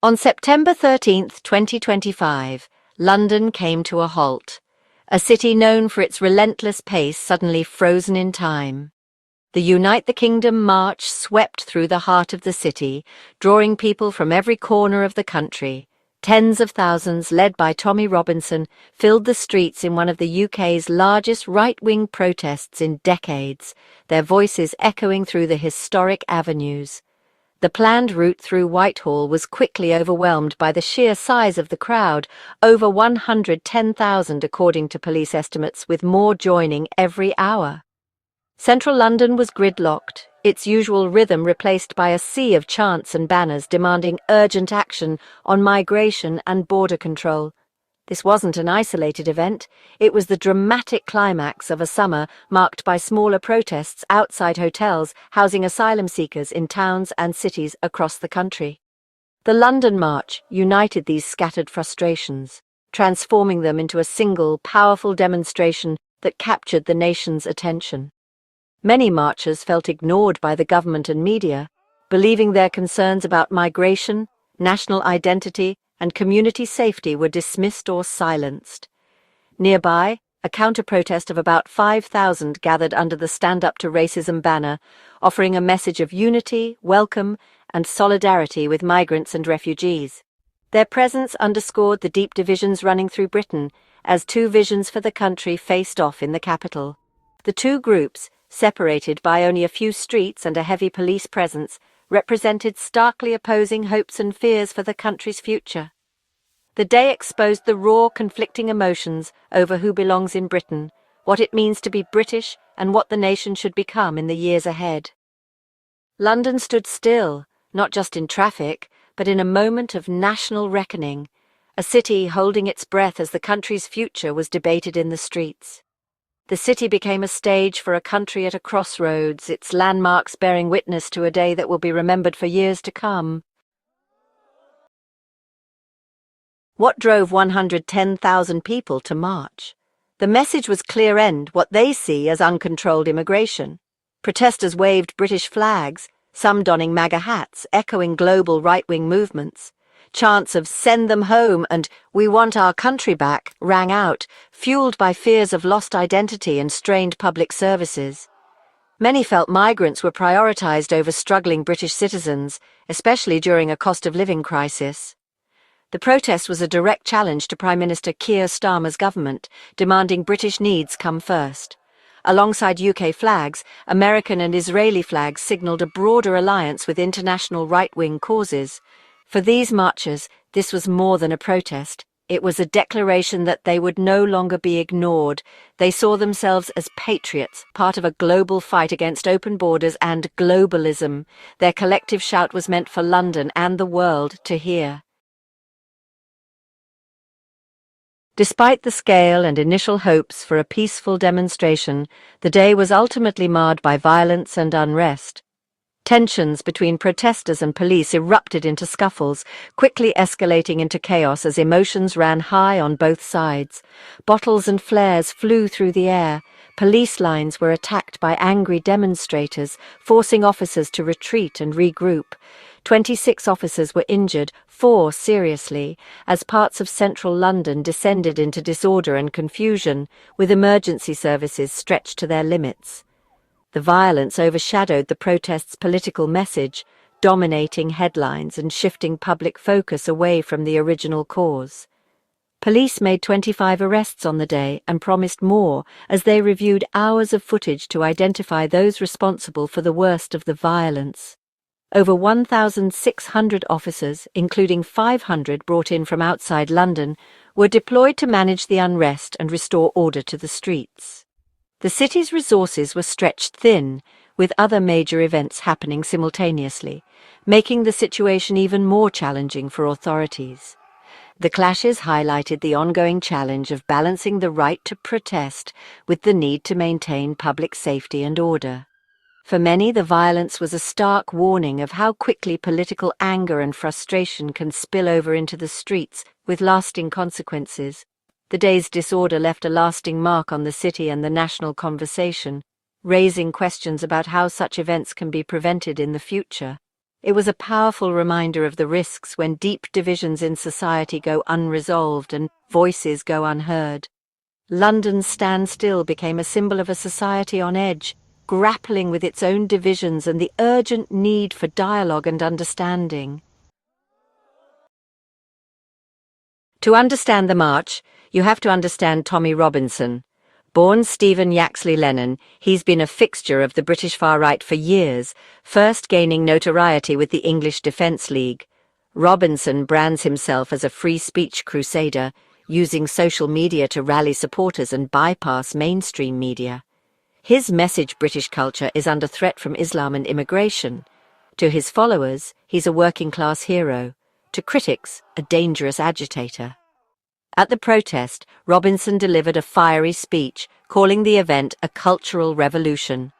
On September 13, 2025, London came to a halt, a city known for its relentless pace suddenly frozen in time. The Unite the Kingdom march swept through the heart of the city, drawing people from every corner of the country. Tens of thousands, led by Tommy Robinson, filled the streets in one of the UK's largest right-wing protests in decades, their voices echoing through the historic avenues. The planned route through Whitehall was quickly overwhelmed by the sheer size of the crowd, over 110,000 according to police estimates, with more joining every hour. Central London was gridlocked, its usual rhythm replaced by a sea of chants and banners demanding urgent action on migration and border control. This wasn't an isolated event, it was the dramatic climax of a summer marked by smaller protests outside hotels housing asylum seekers in towns and cities across the country. The London March united these scattered frustrations, transforming them into a single, powerful demonstration that captured the nation's attention. Many marchers felt ignored by the government and media, believing their concerns about migration, national identity, and community safety were dismissed or silenced. Nearby, a counter-protest of about 5,000 gathered under the Stand Up to Racism banner, offering a message of unity, welcome, and solidarity with migrants and refugees. Their presence underscored the deep divisions running through Britain as two visions for the country faced off in the capital. The two groups, separated by only a few streets and a heavy police presence, represented starkly opposing hopes and fears for the country's future. The day exposed the raw, conflicting emotions over who belongs in Britain, what it means to be British, and what the nation should become in the years ahead. London stood still, not just in traffic, but in a moment of national reckoning, a city holding its breath as the country's future was debated in the streets. The city became a stage for a country at a crossroads, its landmarks bearing witness to a day that will be remembered for years to come. What drove 110,000 people to march? The message was clear: end what they see as uncontrolled immigration. Protesters waved British flags, some donning MAGA hats, echoing global right-wing movements. Chants of "send them home" and "we want our country back" rang out, fueled by fears of lost identity and strained public services. Many felt migrants were prioritised over struggling British citizens, especially during a cost-of-living crisis. The protest was a direct challenge to Prime Minister Keir Starmer's government, demanding British needs come first. Alongside UK flags, American and Israeli flags signalled a broader alliance with international right-wing causes. For these marchers, this was more than a protest. It was a declaration that they would no longer be ignored. They saw themselves as patriots, part of a global fight against open borders and globalism. Their collective shout was meant for London and the world to hear. Despite the scale and initial hopes for a peaceful demonstration, the day was ultimately marred by violence and unrest. Tensions between protesters and police erupted into scuffles, quickly escalating into chaos as emotions ran high on both sides. Bottles and flares flew through the air. Police lines were attacked by angry demonstrators, forcing officers to retreat and regroup. 26 officers were injured, 4 seriously, as parts of central London descended into disorder and confusion, with emergency services stretched to their limits. The violence overshadowed the protest's political message, dominating headlines and shifting public focus away from the original cause. Police made 25 arrests on the day and promised more as they reviewed hours of footage to identify those responsible for the worst of the violence. Over 1,600 officers, including 500 brought in from outside London, were deployed to manage the unrest and restore order to the streets. The city's resources were stretched thin, with other major events happening simultaneously, making the situation even more challenging for authorities. The clashes highlighted the ongoing challenge of balancing the right to protest with the need to maintain public safety and order. For many, the violence was a stark warning of how quickly political anger and frustration can spill over into the streets with lasting consequences. The day's disorder left a lasting mark on the city and the national conversation, raising questions about how such events can be prevented in the future. It was a powerful reminder of the risks when deep divisions in society go unresolved and voices go unheard. London's standstill became a symbol of a society on edge, grappling with its own divisions and the urgent need for dialogue and understanding. To understand the march, you have to understand Tommy Robinson. Born Stephen Yaxley Lennon, he's been a fixture of the British far-right for years, first gaining notoriety with the English Defence League. Robinson brands himself as a free speech crusader, using social media to rally supporters and bypass mainstream media. His message British culture is under threat from Islam and immigration. To his followers, he's a working-class hero. To critics, a dangerous agitator. At the protest, Robinson delivered a fiery speech, calling the event a cultural revolution.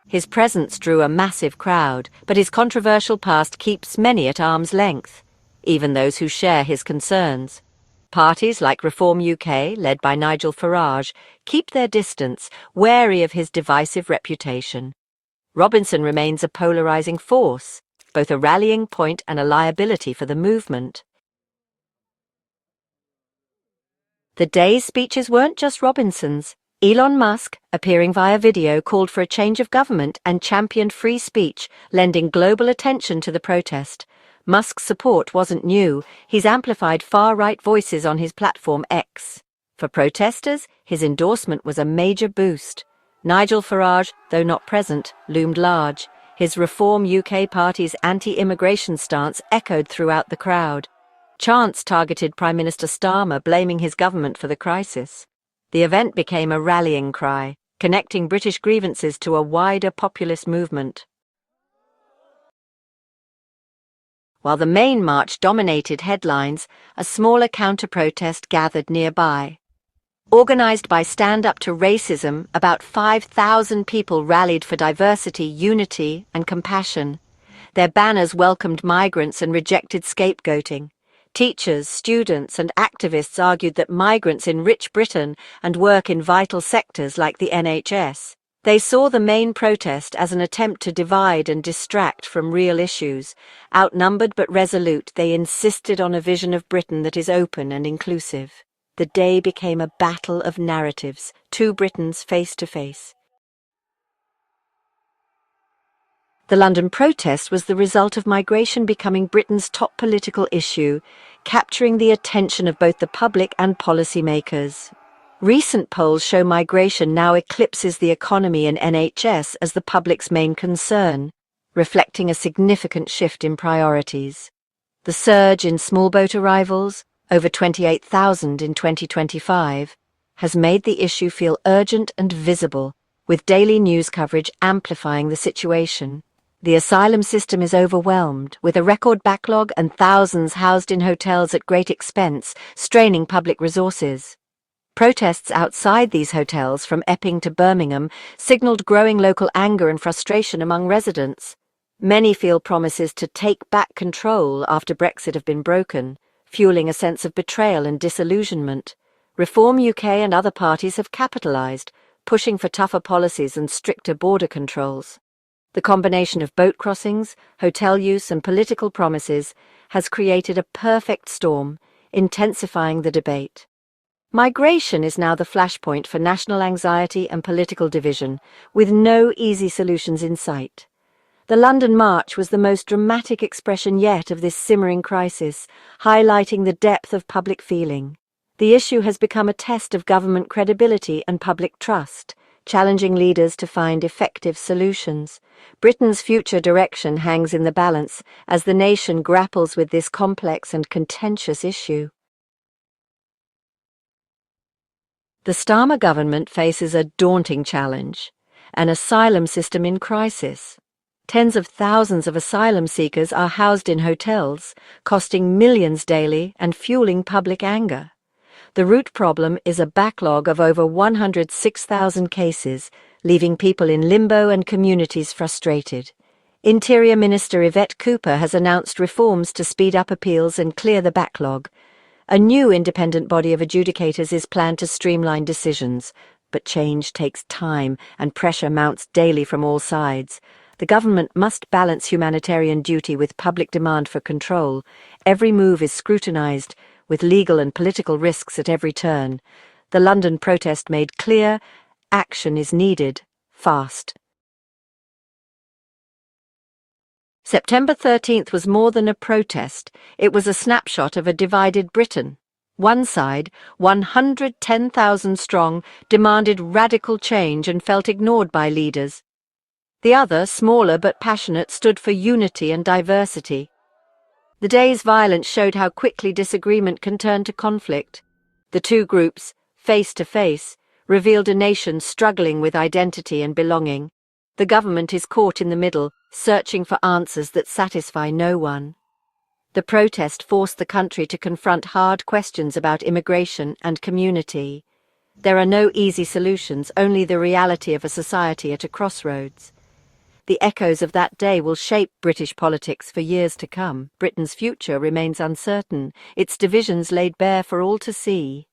His presence drew a massive crowd, but his controversial past keeps many at arm's length, even those who share his concerns. Parties like Reform UK, led by Nigel Farage, keep their distance, wary of his divisive reputation. Robinson remains a polarising force, both a rallying point and a liability for the movement. The day's speeches weren't just Robinson's. Elon Musk, appearing via video, called for a change of government and championed free speech, lending global attention to the protest. Musk's support wasn't new. He's amplified far-right voices on his platform X. For protesters, his endorsement was a major boost. Nigel Farage, though not present, loomed large. His Reform UK party's anti-immigration stance echoed throughout the crowd. Chants targeted Prime Minister Starmer, blaming his government for the crisis. The event became a rallying cry, connecting British grievances to a wider populist movement. While the main march dominated headlines, a smaller counter-protest gathered nearby. Organised by Stand Up to Racism, about 5,000 people rallied for diversity, unity, and compassion. Their banners welcomed migrants and rejected scapegoating. Teachers, students, and activists argued that migrants enrich Britain and work in vital sectors like the NHS. They saw the main protest as an attempt to divide and distract from real issues. Outnumbered but resolute, they insisted on a vision of Britain that is open and inclusive. The day became a battle of narratives, two Britons face to face. The London protest was the result of migration becoming Britain's top political issue, capturing the attention of both the public and policymakers. Recent polls show migration now eclipses the economy and NHS as the public's main concern, reflecting a significant shift in priorities. The surge in small boat arrivals, over 28,000 in 2025, has made the issue feel urgent and visible, with daily news coverage amplifying the situation. The asylum system is overwhelmed, with a record backlog and thousands housed in hotels at great expense, straining public resources. Protests outside these hotels, from Epping to Birmingham, signalled growing local anger and frustration among residents. Many feel promises to take back control after Brexit have been broken, fueling a sense of betrayal and disillusionment. Reform UK and other parties have capitalised, pushing for tougher policies and stricter border controls. The combination of boat crossings, hotel use and political promises has created a perfect storm, intensifying the debate. Migration is now the flashpoint for national anxiety and political division, with no easy solutions in sight. The London March was the most dramatic expression yet of this simmering crisis, highlighting the depth of public feeling. The issue has become a test of government credibility and public trust, challenging leaders to find effective solutions. Britain's future direction hangs in the balance as the nation grapples with this complex and contentious issue. The Starmer government faces a daunting challenge: an asylum system in crisis. Tens of thousands of asylum seekers are housed in hotels, costing millions daily and fueling public anger. The root problem is a backlog of over 106,000 cases, leaving people in limbo and communities frustrated. Interior Minister Yvette Cooper has announced reforms to speed up appeals and clear the backlog. A new independent body of adjudicators is planned to streamline decisions, but change takes time and pressure mounts daily from all sides. The government must balance humanitarian duty with public demand for control. Every move is scrutinised, with legal and political risks at every turn. The London protest made clear action is needed, fast. September 13th was more than a protest. It was a snapshot of a divided Britain. One side, 110,000 strong, demanded radical change and felt ignored by leaders. The other, smaller but passionate, stood for unity and diversity. The day's violence showed how quickly disagreement can turn to conflict. The two groups, face to face, revealed a nation struggling with identity and belonging. The government is caught in the middle, searching for answers that satisfy no one. The protest forced the country to confront hard questions about immigration and community. There are no easy solutions, only the reality of a society at a crossroads. The echoes of that day will shape British politics for years to come. Britain's future remains uncertain, its divisions laid bare for all to see.